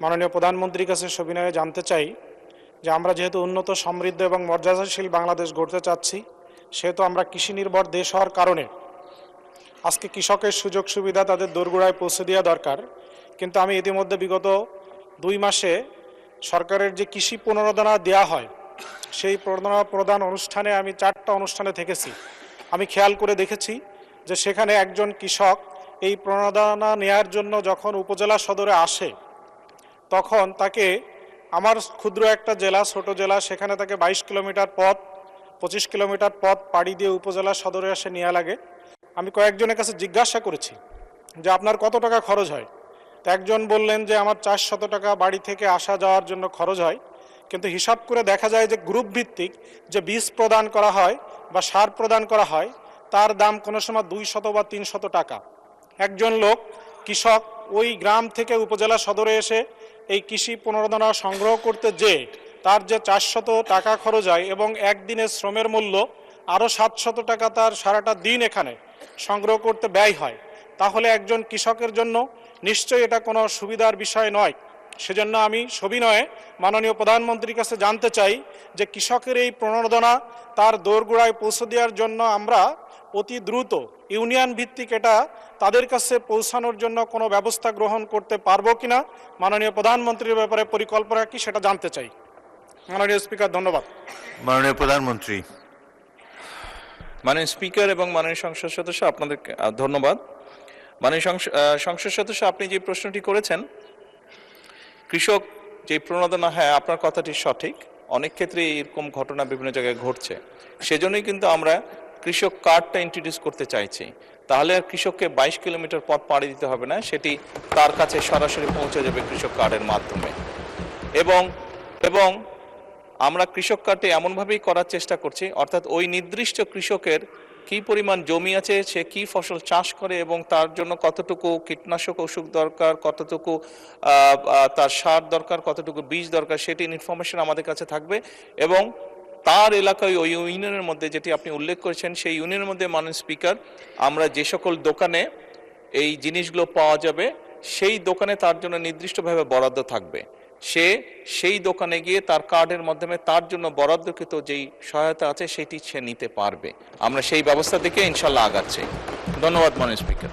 মাননীয় প্রধানমন্ত্রীর কাছে সবিনয়ে জানতে চাই যে আমরা যেহেতু উন্নত সমৃদ্ধ এবং মর্যাদাশীল বাংলাদেশ গড়তে চাচ্ছি, সেহেতু আমরা কৃষি নির্ভর দেশ হওয়ার কারণে আজকে কৃষকের সুযোগ সুবিধা তাদের দোরগোড়ায় পৌঁছে দেওয়া দরকার। কিন্তু আমি ইতিমধ্যে বিগত 2 মাসে সরকারের যে কৃষি প্রণোদনা দেওয়া হয়, সেই প্রদান অনুষ্ঠানে আমি 4টা অনুষ্ঠানে থেকেছি। আমি খেয়াল করে দেখেছি যে সেখানে একজন কৃষক এই প্রণোদনা নেওয়ার জন্য যখন উপজেলা সদরে আসে, তখন তাকে আমার ক্ষুদ্র একটা জেলা, ছোট জেলা, সেখানে তাকে 22 কিলোমিটার পথ, 25 কিলোমিটার পথ পাড়ি দিয়ে উপজেলা সদরে আসে নেওয়া লাগে। আমি কয়েকজনের কাছে জিজ্ঞাসা করেছি যে আপনার কত টাকা খরচ হয়। তো একজন বললেন যে আমার 400 টাকা বাড়ি থেকে আসা যাওয়ার জন্য খরচ হয়। কিন্তু হিসাব করে দেখা যায় যে গ্রুপ ভিত্তিক যে বীজ প্রদান করা হয় বা সার প্রদান করা হয়, তার দাম কোনো সময় 200 বা 300 টাকা। একজন লোক কৃষক ওই গ্রাম থেকে উপজেলা সদরে এসে এই কৃষি প্রণোদনা সংগ্রহ করতে যে তার যে 400 টাকা খরচ হয় এবং একদিনের শ্রমের মূল্য আরও 700 টাকা তার সারাটা দিন এখানে সংগ্রহ করতে ব্যয় হয়, তাহলে একজন কৃষকের জন্য নিশ্চয়ই এটা কোনো সুবিধার বিষয় নয়। সেজন্য আমি সবিনয়ে মাননীয় প্রধানমন্ত্রীর কাছে জানতে চাই যে কৃষকের এই প্রণোদনা তার দোরগোড়ায় পৌঁছে দেওয়ার জন্য আমরা অতি দ্রুত ইউনিয়ন ভিত্তিক এটা তাদের কাছে পৌঁছানোর জন্য কোনো ব্যবস্থা গ্রহণ করতে পারবো কিনা, মাননীয় প্রধানমন্ত্রীর ব্যাপারে পরিকল্পনা কি সেটা জানতে চাই। মাননীয় স্পিকার, ধন্যবাদ। মাননীয় প্রধানমন্ত্রী। মাননীয় স্পিকার এবং মাননীয় সংসদ সদস্য, আপনাদেরকে ধন্যবাদ। মাননীয় সংসদ সদস্য, আপনি যে প্রশ্নটি করেছেন, কৃষক যে প্রণোদনা, হ্যাঁ আপনার কথাটি সঠিক। অনেক ক্ষেত্রে এরকম ঘটনা বিভিন্ন জায়গায় ঘটছে। সেজন্যই কিন্তু আমরা কৃষক কার্ডটা ইন্ট্রোডিউস করতে চাইছি। তাহলে আর কৃষককে 22 কিলোমিটার পথ পাড়ি দিতে হবে না, সেটি তার কাছে সরাসরি পৌঁছে যাবে কৃষক কার্ডের মাধ্যমে। এবং আমরা কৃষক কার্ডটি এমনভাবেই করার চেষ্টা করছি, অর্থাৎ ওই নির্দিষ্ট কৃষকের কি পরিমাণ জমি আছে, সে কি ফসল চাষ করে এবং তার জন্য কতটুকু কীটনাশক ওষুধ দরকার, কতটুকু তার সার দরকার, কতটুকু বীজ দরকার, সেটি ইনফরমেশন আমাদের কাছে থাকবে। এবং তার এলাকায় ওই ইউনিয়নের মধ্যে, যেটি আপনি উল্লেখ করেছেন, সেই ইউনিয়নের মধ্যে মাননীয় স্পিকার, আমরা যে সকল দোকানে এই জিনিসগুলো পাওয়া যাবে, সেই দোকানে তার জন্য নির্দিষ্টভাবে বরাদ্দ থাকবে। সে সেই দোকানে গিয়ে তার কার্ডের মাধ্যমে তার জন্য বরাদ্দকৃত যেই সহায়তা আছে সেটি সে নিতে পারবে। আমরা সেই ব্যবস্থা থেকে ইনশাল্লাহ আগাচ্ছি। ধন্যবাদ মাননীয় স্পিকার।